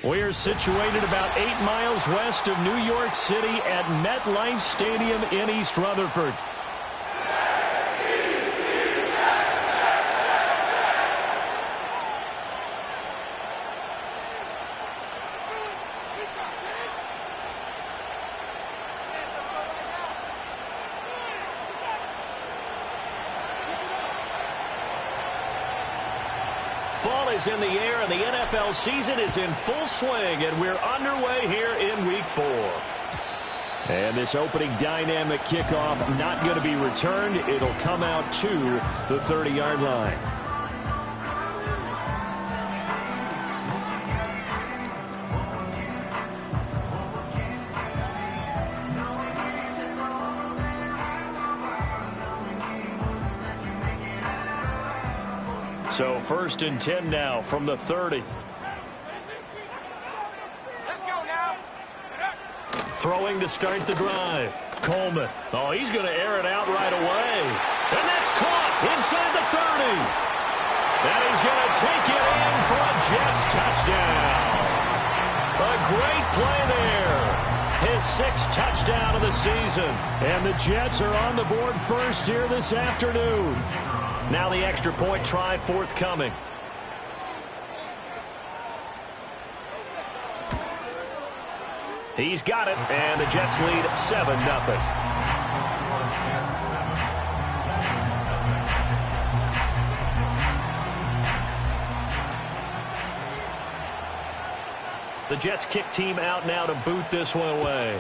We're situated about 8 miles west of New York City at MetLife Stadium in East Rutherford. Fall is in the air, and the NFL season is in full swing, and we're underway here in Week 4. And this opening dynamic kickoff not going to be returned. It'll come out to the 30-yard line. So 1st and 10 now from the 30. Let's go now. Throwing to start the drive. Coleman. Oh, he's going to air it out right away. And that's caught inside the 30. And he's going to take it in for a Jets touchdown. A great play there. His 6th touchdown of the season. And the Jets are on the board first here this afternoon. Now the extra point try forthcoming. He's got it, and the Jets lead 7-0. The Jets kick team out now to boot this one away.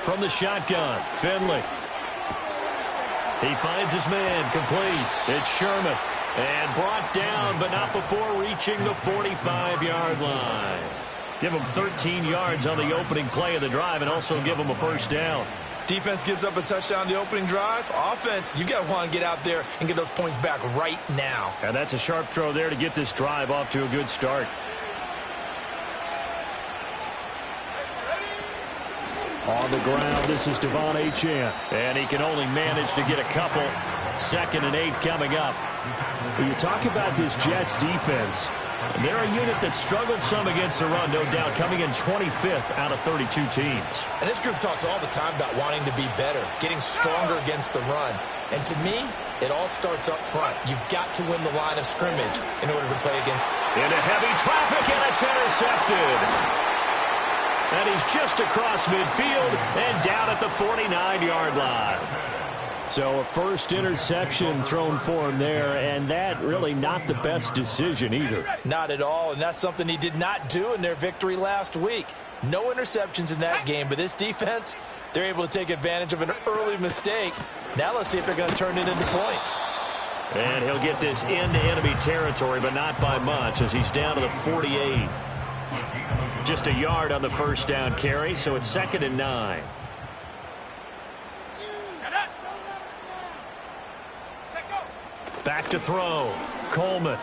From the shotgun, Finley. He finds his man, complete. It's Sherman. And brought down, but not before reaching the 45-yard line. Give him 13 yards on the opening play of the drive and also give him a first down. Defense gives up a touchdown the opening drive. Offense, you got to want to get out there and get those points back right now. And that's a sharp throw there to get this drive off to a good start. On the ground, this is Devon Achane. And he can only manage to get a couple. 2nd and 8 coming up. When you talk about this Jets defense, they're a unit that struggled some against the run, no doubt, coming in 25th out of 32 teams. And this group talks all the time about wanting to be better, getting stronger against the run. And to me, it all starts up front. You've got to win the line of scrimmage in order to play against. Into heavy traffic, and it's intercepted. And he's just across midfield and down at the 49-yard line. So a first interception thrown for him there, and that really not the best decision either. Not at all, and that's something he did not do in their victory last week. No interceptions in that game, but this defense, they're able to take advantage of an early mistake. Now let's see if they're going to turn it into points. And he'll get this into enemy territory, but not by much as he's down to the 48. Just a yard on the first down carry, so it's 2nd and 9. Back to throw. Coleman.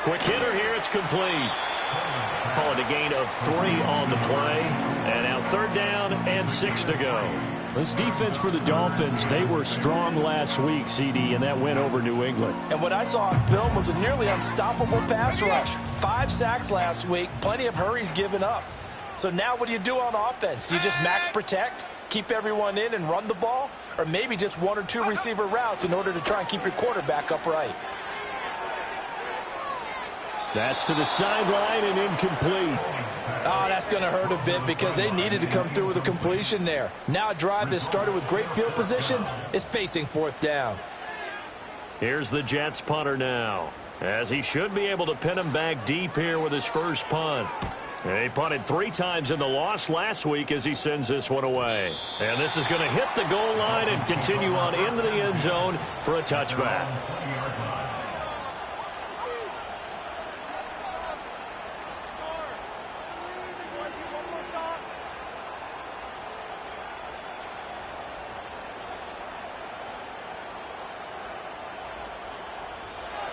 Quick hitter here. It's complete. Call it a gain of 3 on the play. And now 3rd down and 6 to go. This defense for the Dolphins, they were strong last week, CD, and that win over New England. And what I saw on film was a nearly unstoppable pass rush. 5 sacks last week, plenty of hurries given up. So now what do you do on offense? You just max protect, keep everyone in and run the ball, or maybe just 1 or 2 receiver routes in order to try and keep your quarterback upright. That's to the sideline and incomplete. Oh, that's going to hurt a bit because they needed to come through with a completion there. Now a drive that started with great field position is facing 4th down. Here's the Jets punter now, as he should be able to pin him back deep here with his first punt. He punted 3 times in the loss last week as he sends this one away. And this is going to hit the goal line and continue on into the end zone for a touchback.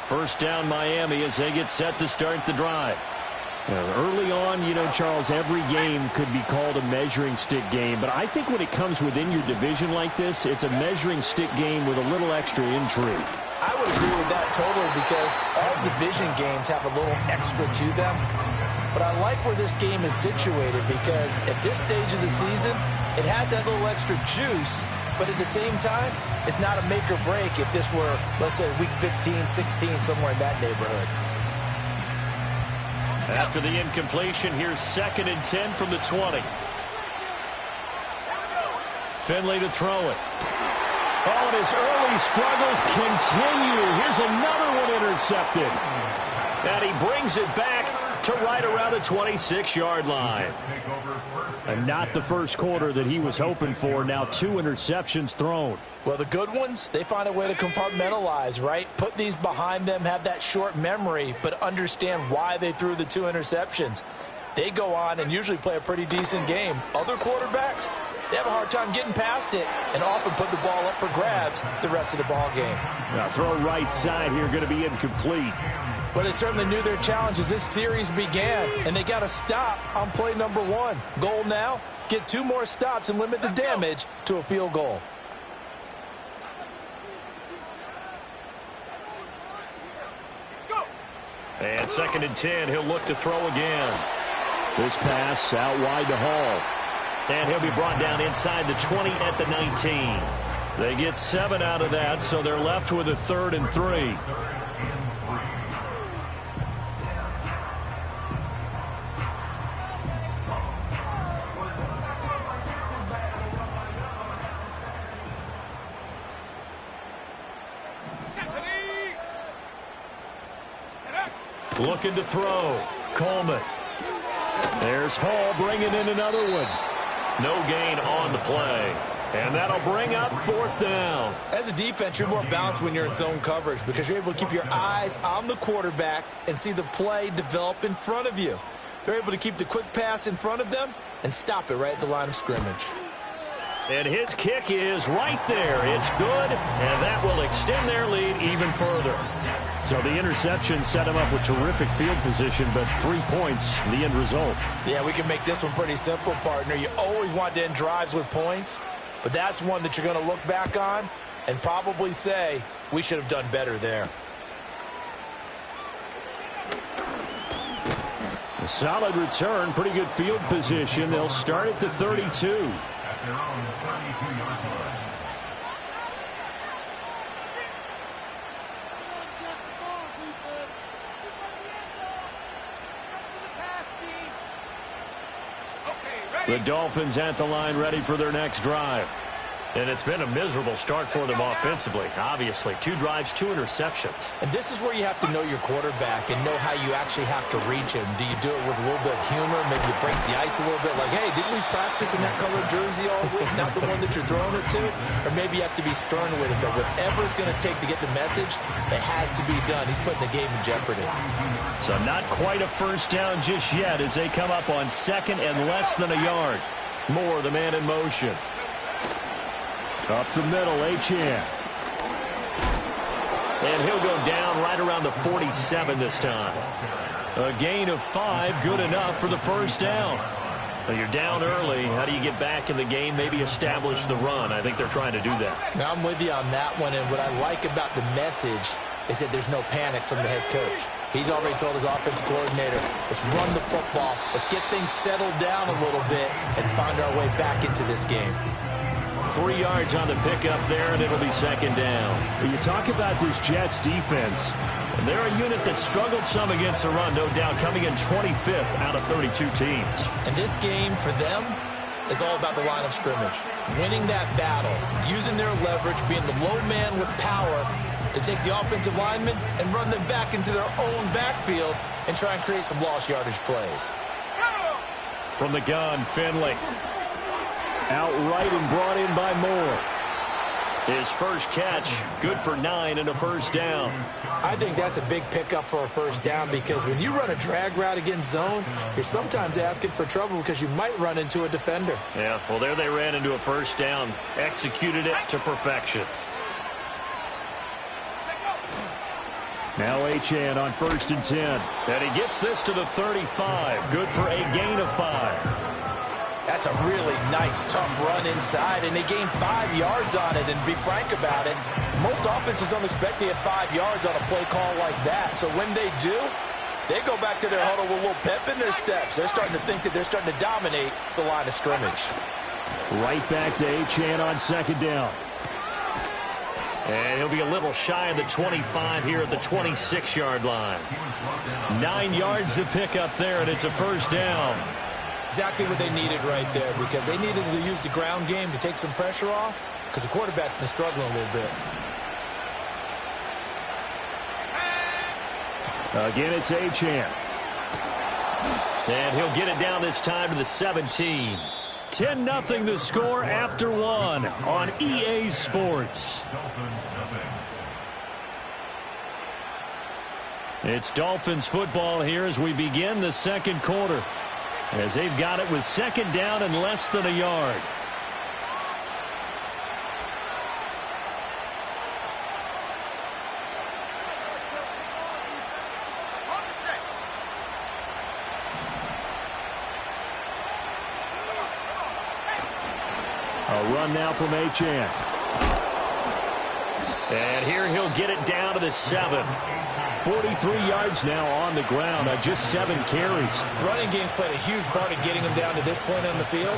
First down Miami as they get set to start the drive. Early on, Charles, every game could be called a measuring stick game. But I think when it comes within your division like this, it's a measuring stick game with a little extra intrigue. I would agree with that totally because all division games have a little extra to them. But I like where this game is situated because at this stage of the season, it has that little extra juice. But at the same time, it's not a make or break if this were, let's say, week 15, 16, somewhere in that neighborhood. After the incompletion, here's 2nd and 10 from the 20. Finley to throw it. Oh, and his early struggles continue. Here's another one intercepted. And he brings it back to right around the 26-yard line. And not the first quarter that he was hoping for. Now 2 interceptions thrown. Well, the good ones, they find a way to compartmentalize, right? Put these behind them, have that short memory, but understand why they threw the 2 interceptions. They go on and usually play a pretty decent game. Other quarterbacks, they have a hard time getting past it and often put the ball up for grabs the rest of the ball game. Now throw right side here, going to be incomplete. Well, they certainly knew their challenge as this series began, and they got to stop on play number 1. Goal now, get 2 more stops and limit the damage to a field goal. And 2nd and 10, he'll look to throw again. This pass out wide to Hall. And he'll be brought down inside the 20 at the 19. They get 7 out of that, so they're left with a 3rd and 3. Looking to throw. Coleman. There's Hall bringing in another one. No gain on the play. And that'll bring up 4th down. As a defense, you're more balanced when you're in zone coverage because you're able to keep your eyes on the quarterback and see the play develop in front of you. They're able to keep the quick pass in front of them and stop it right at the line of scrimmage. And his kick is right there. It's good, and that will extend their lead even further. So the interception set him up with terrific field position, but 3 points, the end result. Yeah, we can make this one pretty simple, partner. You always want to end drives with points, but that's one that you're going to look back on and probably say, we should have done better there. A solid return, pretty good field position. They'll start at the 32. At their own 32-yard line. The Dolphins at the line ready for their next drive. And it's been a miserable start for them offensively. Obviously, 2 drives, 2 interceptions. And this is where you have to know your quarterback and know how you actually have to reach him. Do you do it with a little bit of humor? Maybe you break the ice a little bit like, hey, didn't we practice in that colored jersey all week? Not the one that you're throwing it to? Or maybe you have to be stern with him. But whatever it's going to take to get the message, it has to be done. He's putting the game in jeopardy. So not quite a first down just yet as they come up on 2nd and less than a yard. Moore, the man in motion. Up the middle, Achane. And he'll go down right around the 47 this time. A gain of 5, good enough for the first down. Now you're down early. How do you get back in the game? Maybe establish the run. I think they're trying to do that. Now I'm with you on that one, and what I like about the message is that there's no panic from the head coach. He's already told his offensive coordinator, let's run the football, let's get things settled down a little bit and find our way back into this game. 3 yards on the pickup there, and it'll be 2nd down. When you talk about this Jets defense, they're a unit that struggled some against the run, no doubt, coming in 25th out of 32 teams. And this game for them is all about the line of scrimmage. Winning that battle, using their leverage, being the low man with power to take the offensive linemen and run them back into their own backfield and try and create some lost yardage plays. From the gun, Finley. Outright and brought in by Moore. His first catch, good for 9 and a first down. I think that's a big pickup for a first down because when you run a drag route against zone, you're sometimes asking for trouble because you might run into a defender. Yeah, well, there they ran into a first down. Executed it to perfection. Now Achane on 1st and 10. And he gets this to the 35. Good for a gain of 5. That's a really nice, tough run inside, and they gained 5 yards on it. And to be frank about it, most offenses don't expect to get 5 yards on a play call like that. So when they do, they go back to their huddle with a little pep in their steps. They're starting to think that they're starting to dominate the line of scrimmage. Right back to Achane on 2nd down. And he'll be a little shy of the 25 here at the 26-yard line. 9 yards to pick up there, and it's a first down. Exactly what they needed right there because they needed to use the ground game to take some pressure off because the quarterback's been struggling a little bit. Again, it's Achane. And he'll get it down this time to the 17. 10-0 the score after 1 on EA Sports. It's Dolphins football here as we begin the second quarter. As they've got it with 2nd down and less than a yard. A run now from Achane. And here he'll get it down to the 7. 43 yards now on the ground on just 7 carries. The running game's played a huge part in getting him down to this point on the field.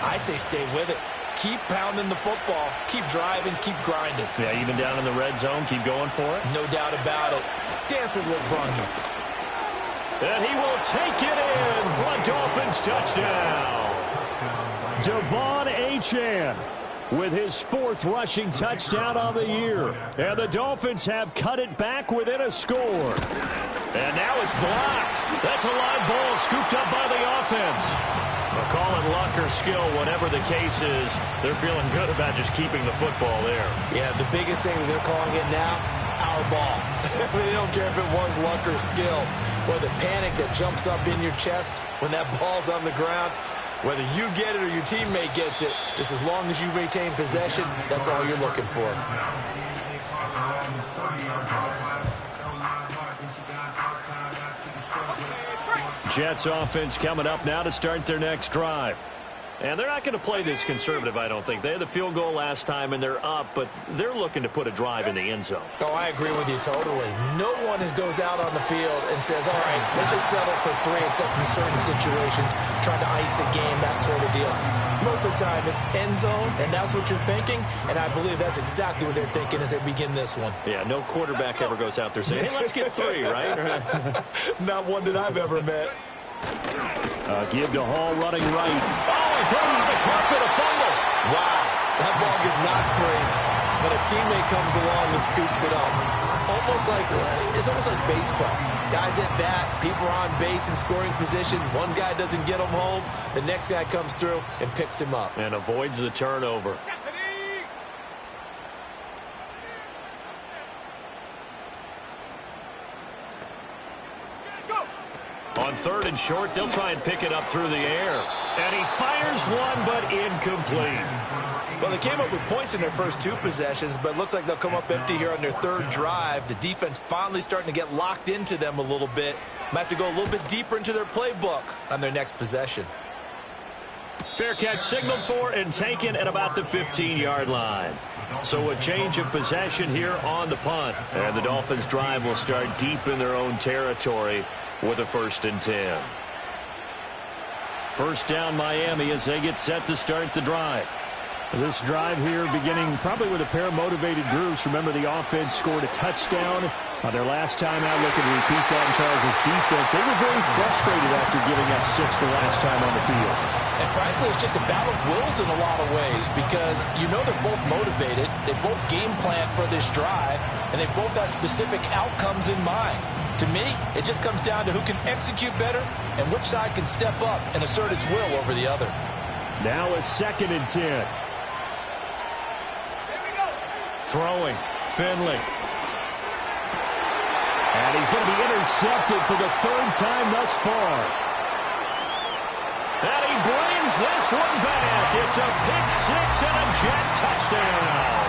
I say stay with it. Keep pounding the football. Keep driving. Keep grinding. Yeah, even down in the red zone, keep going for it. No doubt about it. Dance with what brung you. And he will take it in for a Dolphins touchdown. Devon Achane with his 4th rushing touchdown on the year. And the Dolphins have cut it back within a score. And now it's blocked. That's a live ball scooped up by the offense. They'll call it luck or skill, whatever the case is. They're feeling good about just keeping the football there. Yeah, the biggest thing that they're calling it now, our ball. They don't care if it was luck or skill. Boy, the panic that jumps up in your chest when that ball's on the ground, whether you get it or your teammate gets it, just as long as you retain possession, that's all you're looking for. Jets offense coming up now to start their next drive. And they're not going to play this conservative, I don't think. They had the field goal last time, and they're up, but they're looking to put a drive in the end zone. Oh, I agree with you totally. No one goes out on the field and says, all right, let's just settle for 3 except in certain situations, trying to ice a game, that sort of deal. Most of the time, it's end zone, and that's what you're thinking, and I believe that's exactly what they're thinking as they begin this one. Yeah, no quarterback ever goes out there saying, hey, let's get 3, right? Not one that I've ever met. Give to Hall running right. Oh, he put him to the carpet, a fumble. Wow, that ball gets knocked free, but a teammate comes along and scoops it up. It's almost like baseball. Guys at bat, people are on base in scoring position. One guy doesn't get him home. The next guy comes through and picks him up. And avoids the turnover. On 3rd and short, they'll try and pick it up through the air. And he fires one, but incomplete. Well, they came up with points in their first 2 possessions, but it looks like they'll come up empty here on their 3rd drive. The defense finally starting to get locked into them a little bit. Might have to go a little bit deeper into their playbook on their next possession. Fair catch signaled for and taken at about the 15-yard line. So a change of possession here on the punt. And the Dolphins drive will start deep in their own territory with a 1st and 10. First down Miami as they get set to start the drive. This drive here beginning probably with a pair of motivated groups. Remember, the offense scored a touchdown on their last time out. Looking to repeat that in Charles' defense. They were very frustrated after giving up 6 the last time on the field. And frankly, it's just a battle of wills in a lot of ways because you know they're both motivated. They both game plan for this drive, and they both have specific outcomes in mind. To me, it just comes down to who can execute better and which side can step up and assert its will over the other. Now a 2nd and 10. Throwing, Finley. And he's going to be intercepted for the 3rd time thus far. And he brings this one back. It's a pick 6 and a Jet touchdown.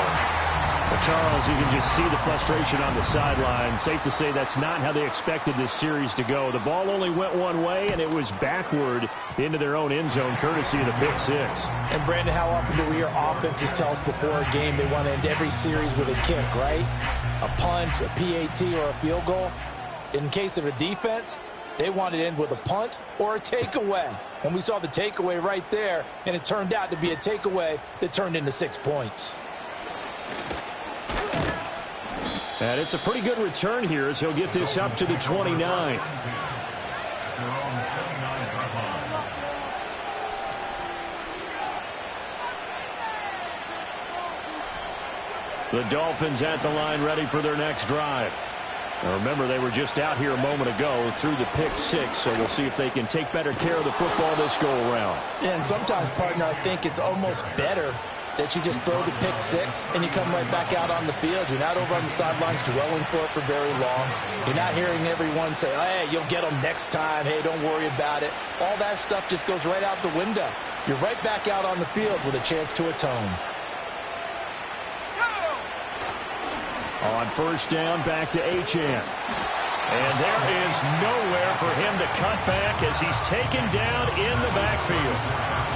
Well, Charles, you can just see the frustration on the sideline. Safe to say that's not how they expected this series to go. The ball only went one way, and it was backward into their own end zone, courtesy of the pick 6. And, Brandon, how often do we hear offenses tell us before a game they want to end every series with a kick, right? A punt, a PAT, or a field goal. In case of a defense, they want to end with a punt or a takeaway. And we saw the takeaway right there, and it turned out to be a takeaway that turned into 6 points. And it's a pretty good return here as he'll get this up to the 29. The Dolphins at the line ready for their next drive. Now remember, they were just out here a moment ago through the pick 6, so we'll see if they can take better care of the football this go-around. Yeah, and sometimes, partner, I think it's almost better that you just throw the pick 6 and you come right back out on the field. You're not over on the sidelines dwelling for it for very long. You're not hearing everyone say, hey, you'll get them next time. Hey, don't worry about it. All that stuff just goes right out the window. You're right back out on the field with a chance to atone. On 1st down, back to Achane. And there is nowhere for him to cut back as he's taken down in the backfield.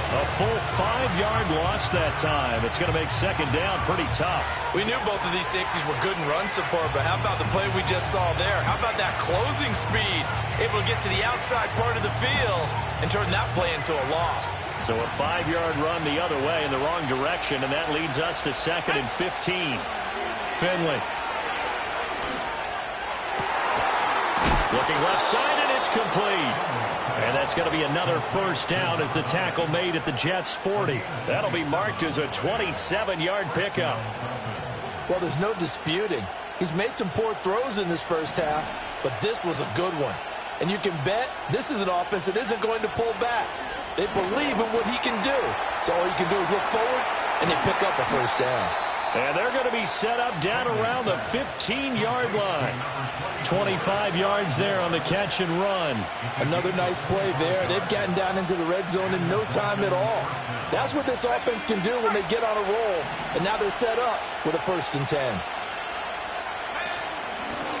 A full 5-yard loss that time. It's going to make 2nd down pretty tough. We knew both of these safeties were good in run support, but how about the play we just saw there? How about that closing speed? Able to get to the outside part of the field and turn that play into a loss. So a 5-yard run the other way in the wrong direction, and that leads us to 2nd and 15. Finley. Looking left side, and it's complete. And that's going to be another 1st down as the tackle made at the Jets' 40. That'll be marked as a 27-yard pickup. Well, there's no disputing. He's made some poor throws in this first half, but this was a good one. And you can bet this is an offense that isn't going to pull back. They believe in what he can do. So all you can do is look forward, and they pick up a 1st down. And they're going to be set up down around the 15-yard line. 25 yards there on the catch and run. Another nice play there. They've gotten down into the red zone in no time at all. That's what this offense can do when they get on a roll. And now they're set up with a 1st and 10.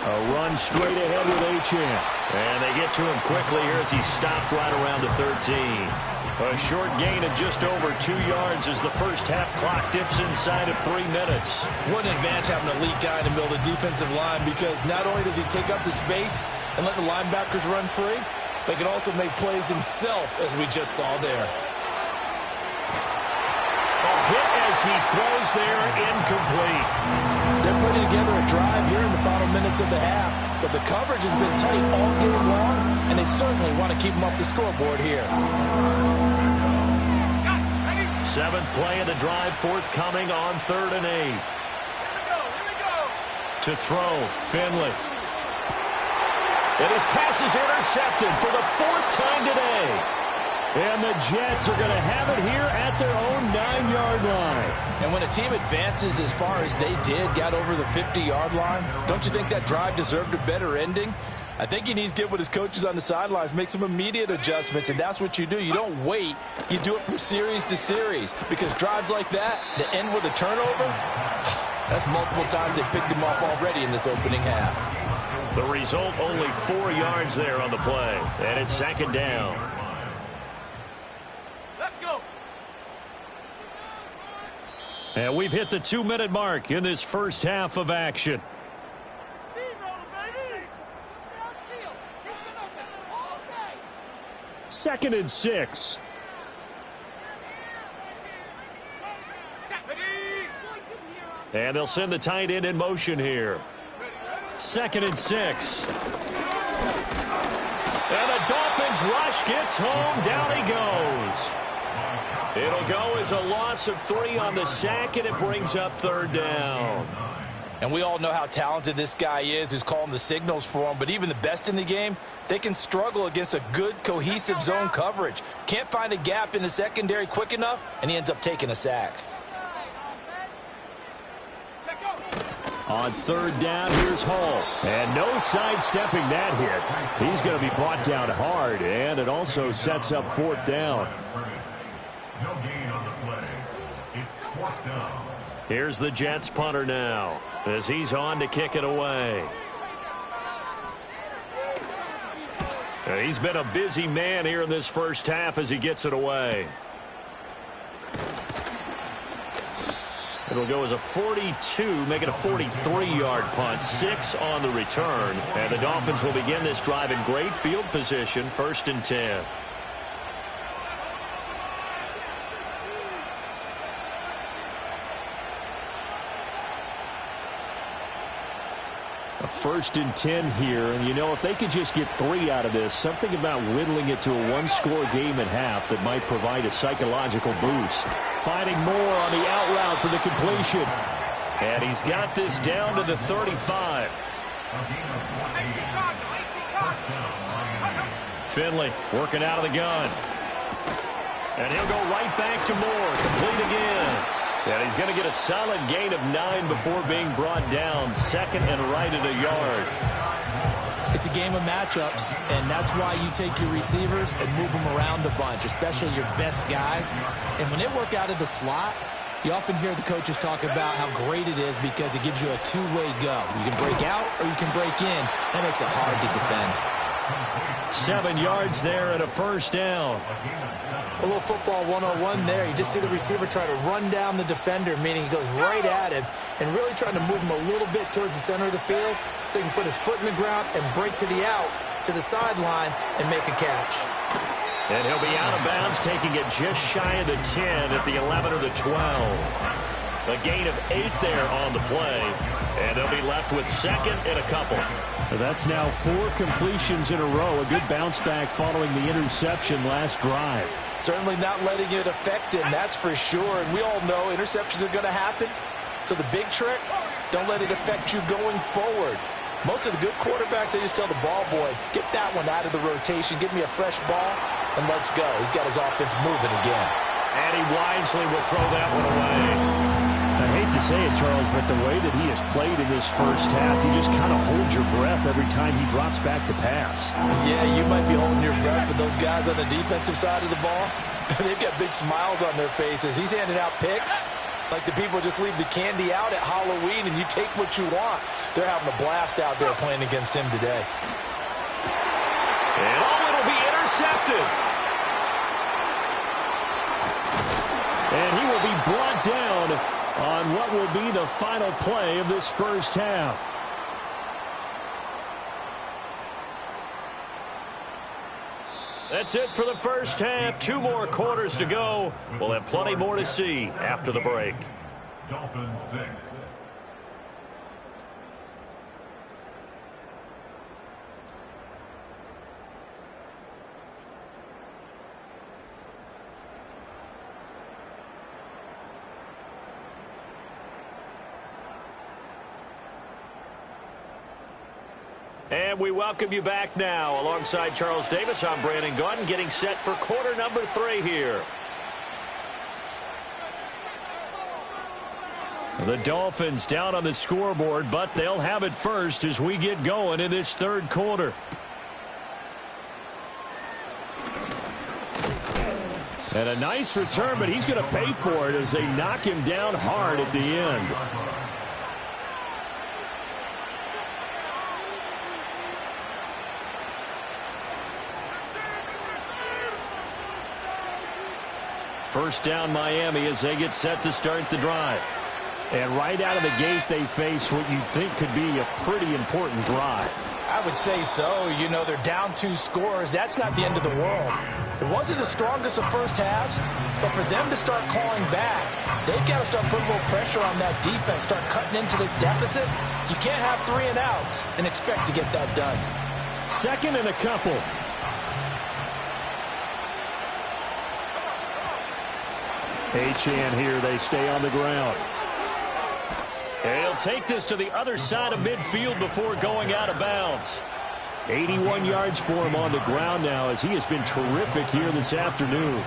A run straight ahead with Achane. And they get to him quickly here as he stopped right around the 13. A short gain of just over 2 yards as the first half clock dips inside of 3 minutes. What an advantage having an elite guy in the middle of the defensive line, because not only does he take up the space and let the linebackers run free, but he can also make plays himself, as we just saw there. A hit as he throws there, incomplete. They're putting together a drive here in the final minutes of the half, but the coverage has been tight all game long, and they certainly want to keep them off the scoreboard here. 7th play of the drive forthcoming on 3rd and 8. Here we go. To throw, Finley. And his pass is intercepted for the 4th time today. And the Jets are going to have it here at their own 9-yard line. And when a team advances as far as they did, got over the 50-yard line, don't you think that drive deserved a better ending? I think he needs to get with his coaches on the sidelines, make some immediate adjustments, and that's what you do. You don't wait. You do it from series to series, because drives like that end with a turnover, that's multiple times they picked him off already in this opening half. The result, only 4 yards there on the play, and it's 2nd down. Let's go. And we've hit the 2-minute mark in this first half of action. 2nd and 6. And they'll send the tight end in motion here. 2nd and 6. And the Dolphins rush gets home. Down he goes. It'll go as a loss of 3 on the sack, and it brings up 3rd down. And we all know how talented this guy is who's calling the signals for him. But even the best in the game, they can struggle against a good, cohesive zone coverage. Can't find a gap in the secondary quick enough, and he ends up taking a sack. On third down, here's Hall. And no sidestepping that hit. He's going to be brought down hard, and it also sets up fourth down. No gain on the play. It's fourth down. Here's the Jets punter now as he's on to kick it away. He's been a busy man here in this first half as he gets it away. It'll go as a 42, make it a 43-yard punt, 6 on the return. And the Dolphins will begin this drive in great field position, 1st and 10. A 1st and 10 here, and you know, if they could just get 3 out of this, something about whittling it to a one-score game at half that might provide a psychological boost. Finding more on the out route for the completion. And he's got this down to the 35. Finley working out of the gun. And he'll go right back to Moore, complete again. And he's going to get a solid gain of 9 before being brought down, 2nd and right at a yard. It's a game of matchups, and that's why you take your receivers and move them around a bunch, especially your best guys. And when they work out of the slot, you often hear the coaches talk about how great it is because it gives you a two-way go. You can break out or you can break in. That makes it hard to defend. 7 yards there and a first down. A little football 101 there. You just see the receiver try to run down the defender, meaning he goes right at him and really trying to move him a little bit towards the center of the field so he can put his foot in the ground and break to the out, to the sideline, and make a catch. And he'll be out of bounds, taking it just shy of the 10 at the 11 or the 12. A gain of 8 there on the play, and they'll be left with 2nd and a couple. That's now 4 completions in a row. A good bounce back following the interception last drive. Certainly not letting it affect him, that's for sure. And we all know interceptions are going to happen. So the big trick, don't let it affect you going forward. Most of the good quarterbacks, they just tell the ball boy, get that one out of the rotation, give me a fresh ball, and let's go. He's got his offense moving again. And he wisely will throw that one away. I hate to say it, Charles, but the way that he has played in this first half, you just kind of hold your breath every time he drops back to pass. Yeah, you might be holding your breath, but those guys on the defensive side of the ball, they've got big smiles on their faces. He's handing out picks like the people just leave the candy out at Halloween and you take what you want. They're having a blast out there playing against him today. And it'll be intercepted. And he will be brought down on what will be the final play of this first half. That's it for the first half. 2 more quarters to go. We'll have plenty more to see after the break. Dolphins 6. And we welcome you back now. Alongside Charles Davis, I'm Brandon Gaudin, getting set for quarter number 3 here. The Dolphins down on the scoreboard, but they'll have it first as we get going in this third quarter. And a nice return, but he's going to pay for it as they knock him down hard at the end. First down Miami as they get set to start the drive. And right out of the gate, they face what you think could be a pretty important drive. I would say so. You know, they're down 2 scores. That's not the end of the world. It wasn't the strongest of first halves, but for them to start clawing back, they've got to start putting a little pressure on that defense, start cutting into this deficit. You can't have 3 and outs and expect to get that done. 2nd and a couple. Achane here. They stay on the ground. And he'll take this to the other side of midfield before going out of bounds. 81 yards for him on the ground now as he has been terrific here this afternoon.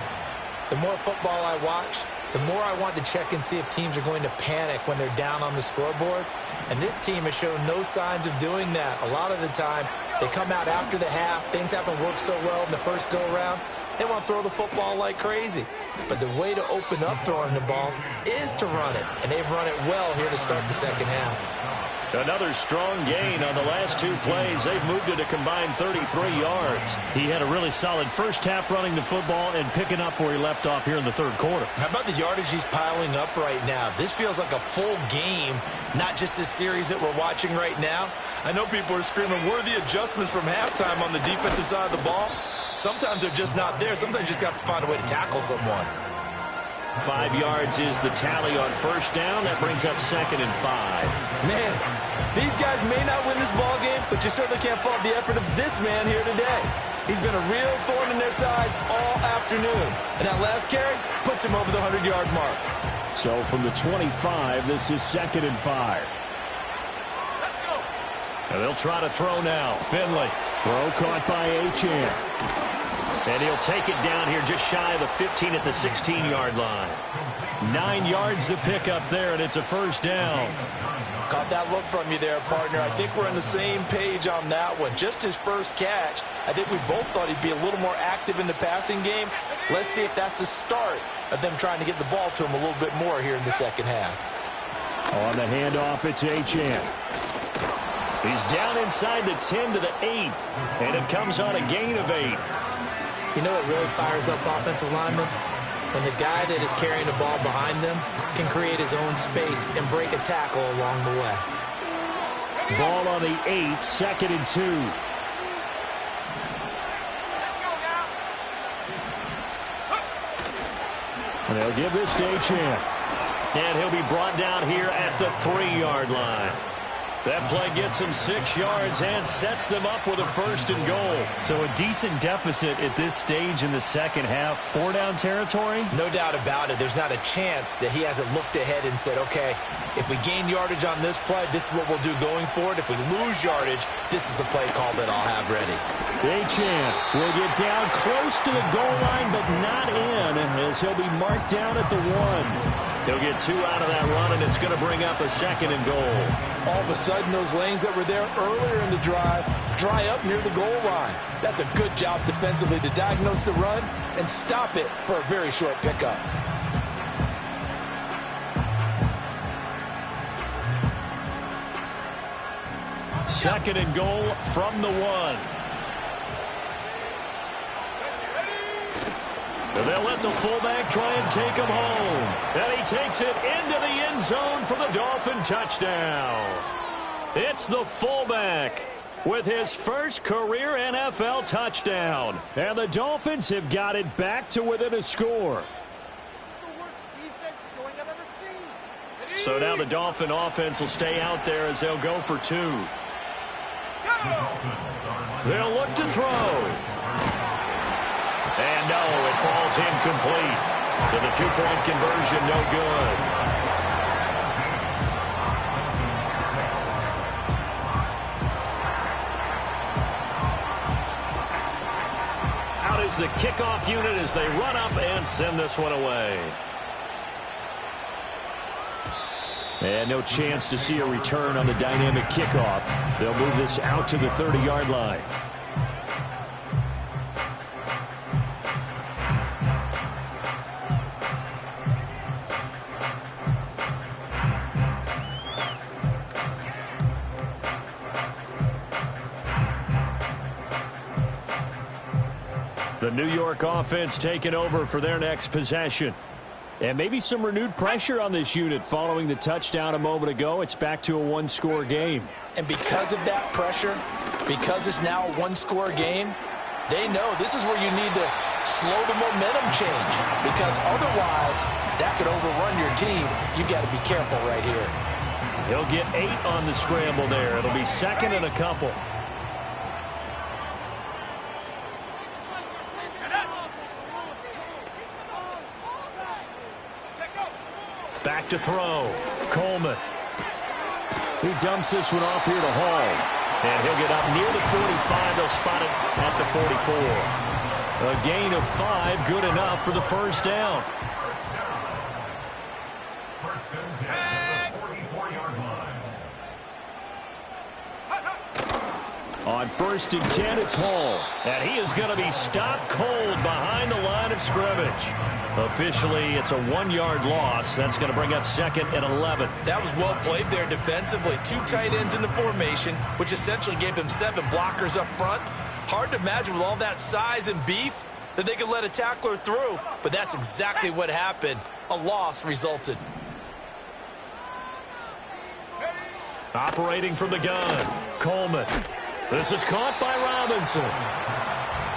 The more football I watch, the more I want to check and see if teams are going to panic when they're down on the scoreboard. And this team has shown no signs of doing that. A lot of the time, they come out after the half. Things haven't worked so well in the first go-around. They want to throw the football like crazy. But the way to open up throwing the ball is to run it. And they've run it well here to start the second half. Another strong gain on the last two plays. They've moved it a combined 33 yards. He had a really solid first half running the football and picking up where he left off here in the third quarter. How about the yardage he's piling up right now? This feels like a full game, not just this series that we're watching right now. I know people are screaming, where are the adjustments from halftime on the defensive side of the ball? Sometimes they're just not there. Sometimes you just have to find a way to tackle someone. 5 yards is the tally on first down. That brings up 2nd and 5. Man, these guys may not win this ball game, but you certainly can't fault the effort of this man here today. He's been a real thorn in their sides all afternoon. And that last carry puts him over the 100-yard mark. So from the 25, this is 2nd and 5. Let's go. And they'll try to throw now. Finley. Throw caught by Achane. And he'll take it down here just shy of the 15 at the 16-yard line. 9 yards to pick up there, and it's a first down. Caught that look from you there, partner. I think we're on the same page on that one. Just his first catch. I think we both thought he'd be a little more active in the passing game. Let's see if that's the start of them trying to get the ball to him a little bit more here in the second half. On the handoff, it's Achane. He's down inside the 10 to the 8, and it comes on a gain of 8. You know what really fires up offensive linemen? When the guy that is carrying the ball behind them can create his own space and break a tackle along the way. Ball on the 8, 2nd and 2. And they'll give this to Achane. And he'll be brought down here at the 3-yard line. That play gets him 6 yards and sets them up with a 1st and goal. So a decent deficit at this stage in the second half. 4-down territory? No doubt about it. There's not a chance that he hasn't looked ahead and said, okay, if we gain yardage on this play, this is what we'll do going forward. If we lose yardage, this is the play call that I'll have ready. Achane will get down close to the goal line, but not in, as he'll be marked down at the 1. He'll get 2 out of that run, and it's going to bring up a 2nd and goal. All of a sudden, those lanes that were there earlier in the drive dry up near the goal line. That's a good job defensively to diagnose the run and stop it for a very short pickup. Second and goal from the 1. And they'll let the fullback try and take him home. And he takes it into the end zone for the Dolphin touchdown. It's the fullback with his first career NFL touchdown. And the Dolphins have got it back to within a score. So now the Dolphin offense will stay out there as they'll go for 2. They'll look to throw. And no, it falls incomplete. So the 2-point conversion, no good. Out is the kickoff unit as they run up and send this one away. And no chance to see a return on the dynamic kickoff. They'll move this out to the 30-yard line. The New York offense taking over for their next possession. And maybe some renewed pressure on this unit following the touchdown a moment ago. It's back to a 1-score game. And because of that pressure, because it's now a 1-score game, they know this is where you need to slow the momentum change. Because otherwise, that could overrun your team. You've got to be careful right here. He'll get 8 on the scramble there. It'll be 2nd and a couple. Back to throw. Coleman. He dumps this one off here to Hall. And he'll get up near the 45. They'll spot it at the 44. A gain of 5, good enough for the first down. First and 10 at the 44-yard line. On 1st and 10, it's Hall. And he is going to be stopped cold behind the line of scrimmage. Officially, it's a 1-yard loss. That's going to bring up 2nd and 11. That was well played there defensively. 2 tight ends in the formation, which essentially gave them 7 blockers up front. Hard to imagine with all that size and beef that they could let a tackler through. But that's exactly what happened. A loss resulted. Operating from the gun, Coleman. This is caught by Robinson.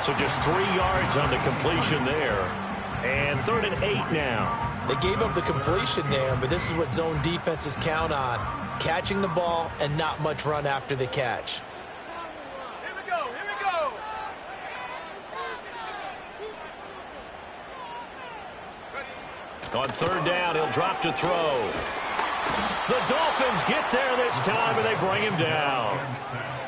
So just 3 yards on the completion there. And 3rd and 8 now. They gave up the completion there, but this is what zone defenses count on. Catching the ball and not much run after the catch. Here we go, here we go. On 3rd down, he'll drop to throw. The Dolphins get there this time, and they bring him down.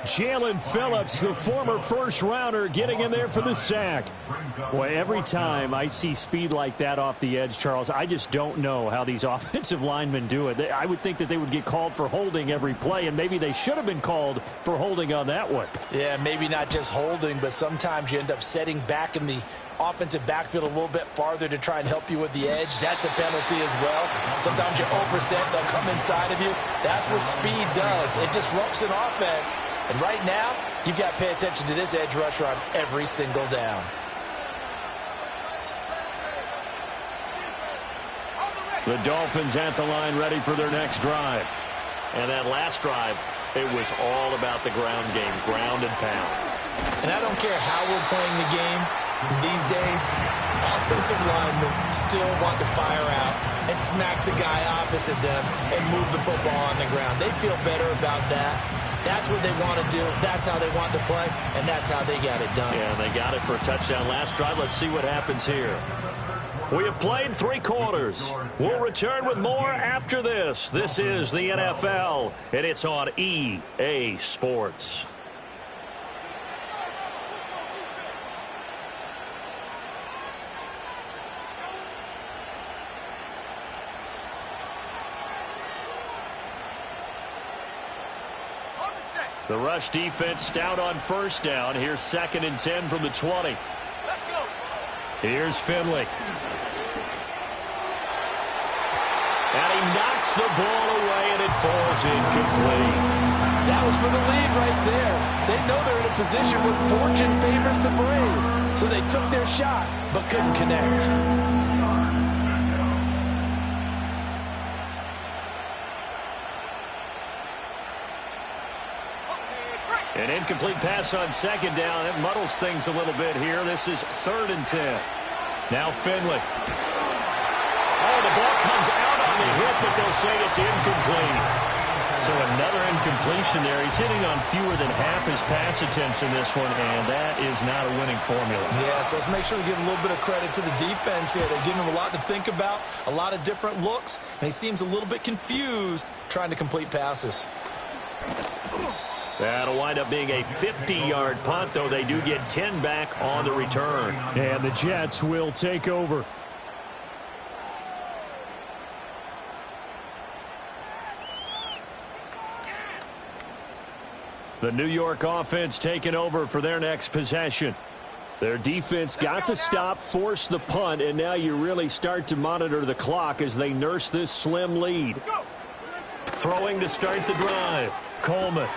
Jalen Phillips, the former first-rounder, getting in there for the sack. Boy, every time I see speed like that off the edge, Charles, I just don't know how these offensive linemen do it. I would think that they would get called for holding every play, and maybe they should have been called for holding on that one. Yeah, maybe not just holding, but sometimes you end up setting back in the offensive backfield a little bit farther to try and help you with the edge. That's a penalty as well. Sometimes you overset, they'll come inside of you. That's what speed does. It disrupts an offense. And right now, you've got to pay attention to this edge rusher on every single down. The Dolphins at the line ready for their next drive. And that last drive, it was all about the ground game, ground and pound. And I don't care how we're playing the game these days, offensive linemen still want to fire out and smack the guy opposite them and move the football on the ground. They feel better about that. That's what they want to do. That's how they want to play, and that's how they got it done. Yeah, they got it for a touchdown last drive. Let's see what happens here. We have played 3 quarters. We'll return with more after this. This is the NFL, and it's on EA Sports. The rush defense stout on 1st down. Here's 2nd and 10 from the 20. Let's go. Here's Finley. And he knocks the ball away, and it falls incomplete. That was for the lead right there. They know they're in a position where fortune favors the brave. So they took their shot, but couldn't connect. An incomplete pass on 2nd down. It muddles things a little bit here. This is 3rd and 10. Now Finley. Oh, the ball comes out on the hit, but they'll say it's incomplete. So another incompletion there. He's hitting on fewer than half his pass attempts in this one, and that is not a winning formula. Yes, let's make sure we give a little bit of credit to the defense here. They're giving him a lot to think about, a lot of different looks, and he seems a little bit confused trying to complete passes. That'll wind up being a 50-yard punt, though they do get 10 back on the return. And the Jets will take over. The New York offense taking over for their next possession. Their defense got the stop, forced the punt, and now you really start to monitor the clock as they nurse this slim lead. Throwing to start the drive. Coleman.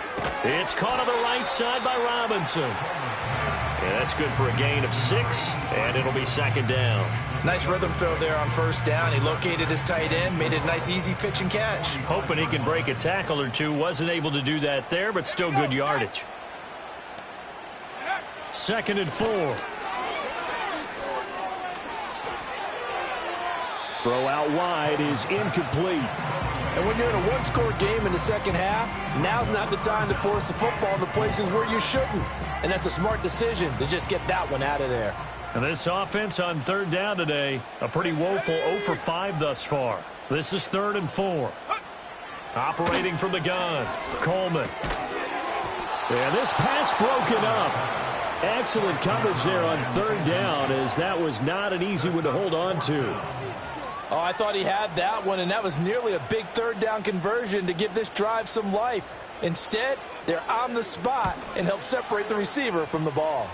It's caught on the right side by Robinson. Yeah, that's good for a gain of 6, and it'll be 2nd down. Nice rhythm throw there on 1st down. He located his tight end, made it a nice easy pitch and catch. Hoping he can break a tackle or two. Wasn't able to do that there, but still good yardage. 2nd and 4. Throw out wide is incomplete. And when you're in a one-score game in the second half, now's not the time to force the football in the places where you shouldn't. And that's a smart decision to just get that one out of there. And this offense on 3rd down today, a pretty woeful 0 for 5 thus far. This is 3rd and 4. Operating from the gun, Coleman. And this pass broken up. Excellent coverage there on third down, as that was not an easy one to hold on to. Oh, I thought he had that one, and that was nearly a big third down conversion to give this drive some life. Instead, they're on the spot and help separate the receiver from the ball.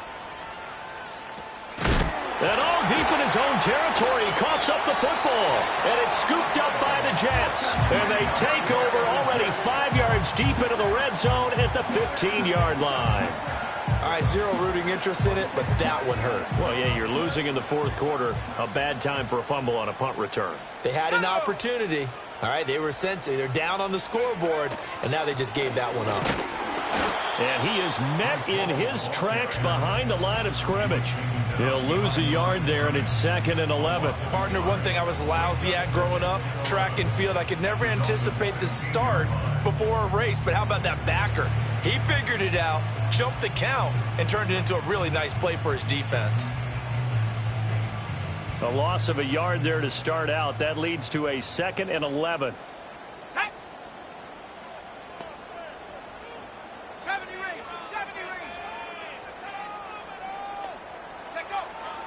And all deep in his own territory, he coughs up the football. And it's scooped up by the Jets. And they take over already 5 yards deep into the red zone at the 15-yard line. All right, zero rooting interest in it, but that one hurt. Well, yeah, you're losing in the fourth quarter. A bad time for a fumble on a punt return. They had an opportunity. All right, they were sensing. They're down on the scoreboard, and now they just gave that one up. And he is met in his tracks behind the line of scrimmage. He'll lose a yard there, and it's 2nd and 11. Partner, one thing I was lousy at growing up, track and field. I could never anticipate the start before a race, but how about that backer? He figured it out, jumped the count, and turned it into a really nice play for his defense. A loss of a yard there to start out. That leads to a 2nd and 11.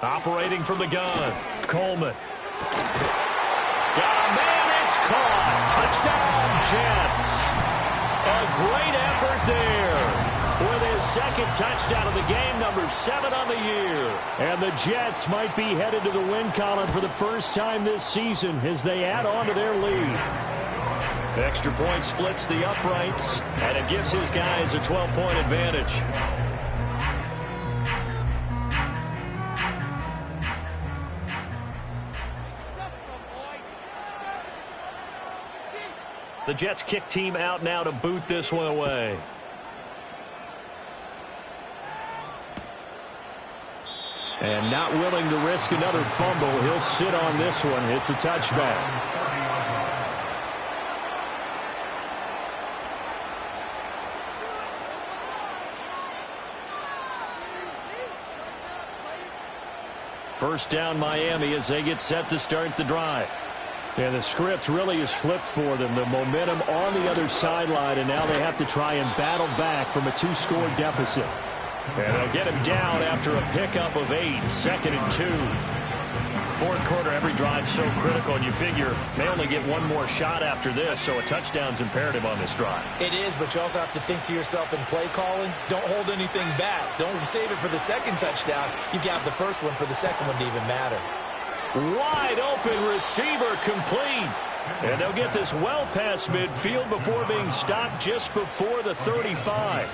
Operating from the gun, Coleman. Got a man, it's caught. Touchdown, Jets. A great effort there. With his 2nd touchdown of the game, number 7 on the year. And the Jets might be headed to the win column for the first time this season as they add on to their lead. Extra point splits the uprights, and it gives his guys a 12-point advantage. The Jets kick team out now to boot this one away. And not willing to risk another fumble, he'll sit on this one. It's a touchback. First down, Miami, as they get set to start the drive. And the script really is flipped for them. The momentum on the other sideline, and now they have to try and battle back from a 2-score deficit. And they'll get him down after a pickup of 8, 2nd and 2. Fourth quarter, every drive so critical, and you figure they only get one more shot after this, so a touchdown's imperative on this drive. It is, but you also have to think to yourself in play calling, don't hold anything back. Don't save it for the 2nd touchdown. You got the first one for the 2nd one to even matter. Wide open receiver complete. And they'll get this well past midfield before being stopped just before the 35.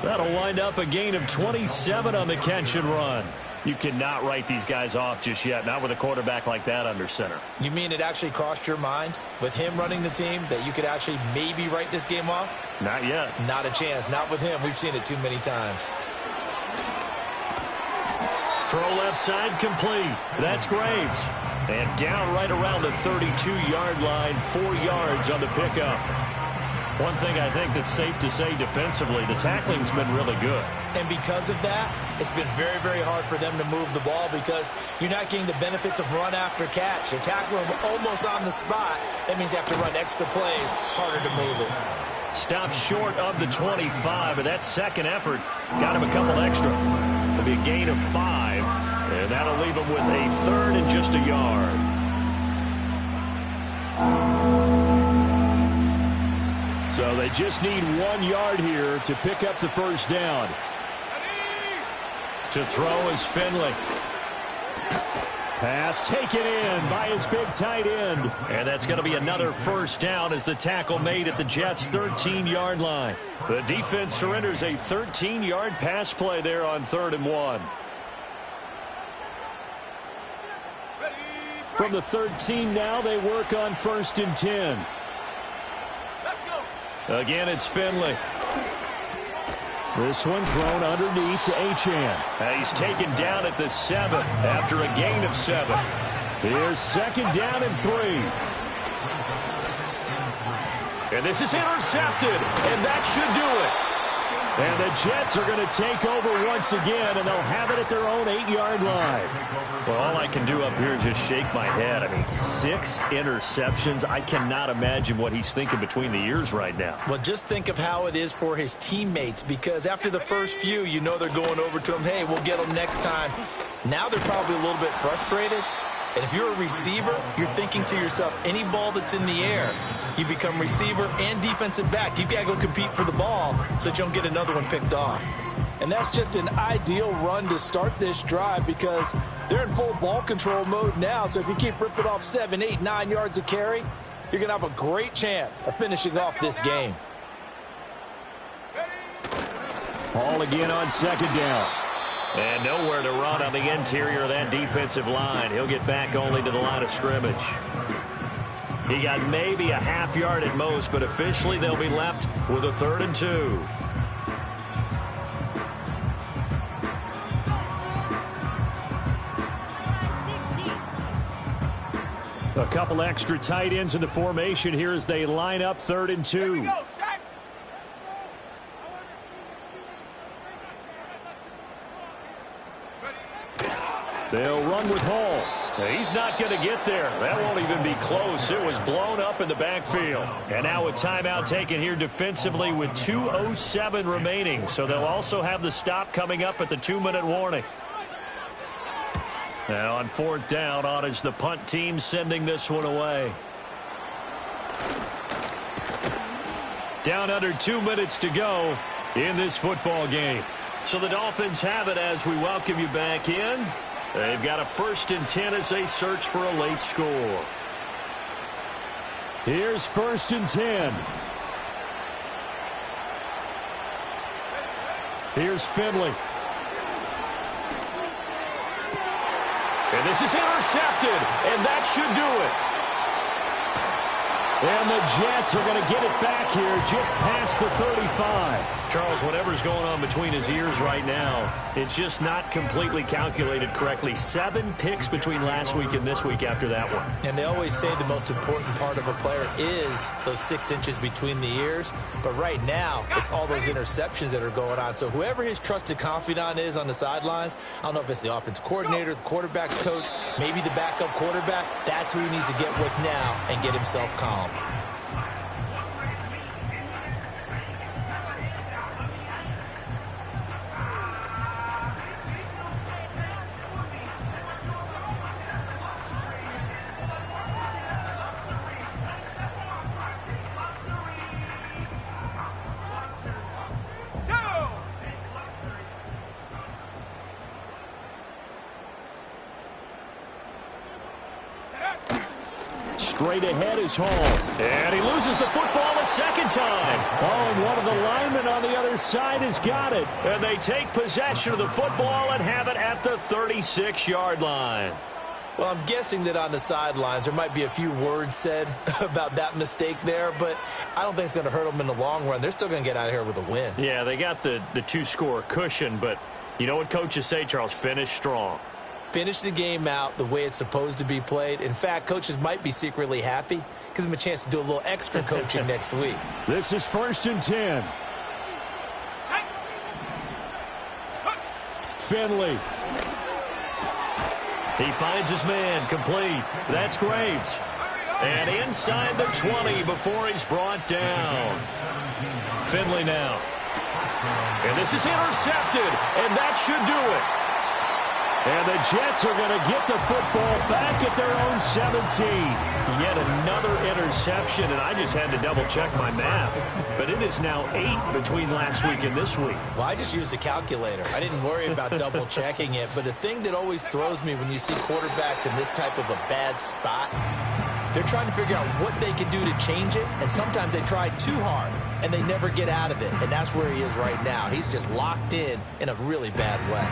That'll wind up a gain of 27 on the catch and run. You cannot write these guys off just yet, not with a quarterback like that under center. You mean it actually crossed your mind with him running the team that you could actually maybe write this game off? Not yet. Not a chance. Not with him. We've seen it too many times. Throw left side complete. That's Graves. And down right around the 32-yard line, 4 yards on the pickup. One thing I think that's safe to say defensively, the tackling's been really good. And because of that, it's been very, very hard for them to move the ball because you're not getting the benefits of run after catch. They're tackling them almost on the spot. That means you have to run extra plays, harder to move it. Stopped short of the 25, but that 2nd effort got him a couple extra. It'll be a gain of 5, and that'll leave him with a 3rd and just a yard. So they just need 1 yard here to pick up the first down. To throw is Finley. Pass taken in by his big tight end. And that's going to be another first down as the tackle made at the Jets' 13-yard line. The defense surrenders a 13-yard pass play there on 3rd and 1. From the 13 now, they work on 1st and 10. Again, it's Finley. This one thrown underneath to Achane. He's taken down at the 7 after a gain of 7. Here's 2nd down and 3. And this is intercepted, and that should do it. And the Jets are going to take over once again, and they'll have it at their own 8-yard line. Well, all I can do up here is just shake my head. I mean, 6 interceptions. I cannot imagine what he's thinking between the ears right now. Well, just think of how it is for his teammates, because after the first few, you know they're going over to him, hey, we'll get them next time. Now they're probably a little bit frustrated. And if you're a receiver, you're thinking to yourself, any ball that's in the air, you become receiver and defensive back. You've got to go compete for the ball so that you don't get another one picked off. And that's just an ideal run to start this drive because they're in full ball control mode now. So if you keep ripping off 7, 8, 9 yards of carry, you're going to have a great chance of finishing off this game. Ball again on 2nd down. And nowhere to run on the interior of that defensive line. He'll get back only to the line of scrimmage. He got maybe a half yard at most, but officially they'll be left with a 3rd and 2. A couple extra tight ends in the formation here as they line up 3rd and 2. They'll run with Hall. He's not going to get there. That won't even be close. It was blown up in the backfield. And now a timeout taken here defensively with 2:07 remaining. So they'll also have the stop coming up at the 2-minute warning. Now on 4th down, on is the punt team sending this one away. Down under 2 minutes to go in this football game. So the Dolphins have it as we welcome you back in. They've got a 1st and 10 as they search for a late score. Here's 1st and 10. Here's Finley. And this is intercepted, and that should do it. And the Jets are going to get it back here just past the 35. Charles, whatever's going on between his ears right now, it's just not completely calculated correctly. 7 picks between last week and this week after that one. And they always say the most important part of a player is those 6 inches between the ears. But right now, it's all those interceptions that are going on. So whoever his trusted confidant is on the sidelines, I don't know if it's the offense coordinator, the quarterback's coach, maybe the backup quarterback, that's who he needs to get with now and get himself calm. Straight ahead is Hall. And he loses the football a 2nd time. Oh, and one of the linemen on the other side has got it. And they take possession of the football and have it at the 36-yard line. Well, I'm guessing that on the sidelines there might be a few words said about that mistake there, but I don't think it's going to hurt them in the long run. They're still going to get out of here with a win. Yeah, they got the 2-score cushion, but you know what coaches say, Charles? Finish strong. Finish the game out the way it's supposed to be played. In fact, coaches might be secretly happy. Gives them a chance to do a little extra coaching next week. This is 1st and 10. Finley. He finds his man complete. That's Graves. And inside the 20 before he's brought down. Finley now. And this is intercepted, and that should do it. And the Jets are going to get the football back at their own 17. Yet another interception, and I just had to double-check my math. But it is now 8 between last week and this week. Well, I just used the calculator. I didn't worry about double-checking it. But the thing that always throws me when you see quarterbacks in this type of a bad spot, they're trying to figure out what they can do to change it. And sometimes they try too hard, and they never get out of it. And that's where he is right now. He's just locked in a really bad way.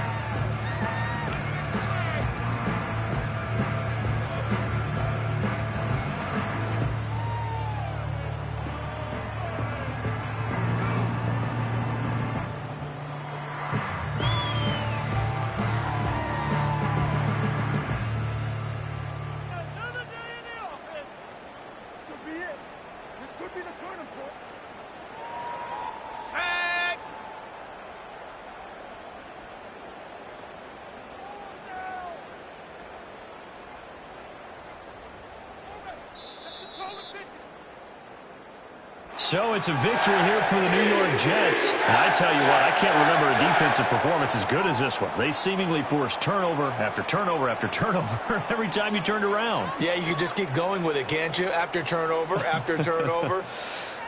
So it's a victory here for the New York Jets. And I tell you what, I can't remember a defensive performance as good as this one. They seemingly forced turnover after turnover after turnover every time you turned around. Yeah, you could just keep going with it, can't you? After turnover, after turnover.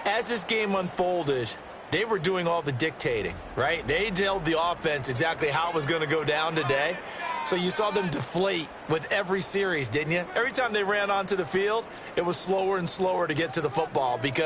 As this game unfolded, they were doing all the dictating, right? They told the offense exactly how it was going to go down today. So you saw them deflate with every series, didn't you? Every time they ran onto the field, it was slower and slower to get to the football because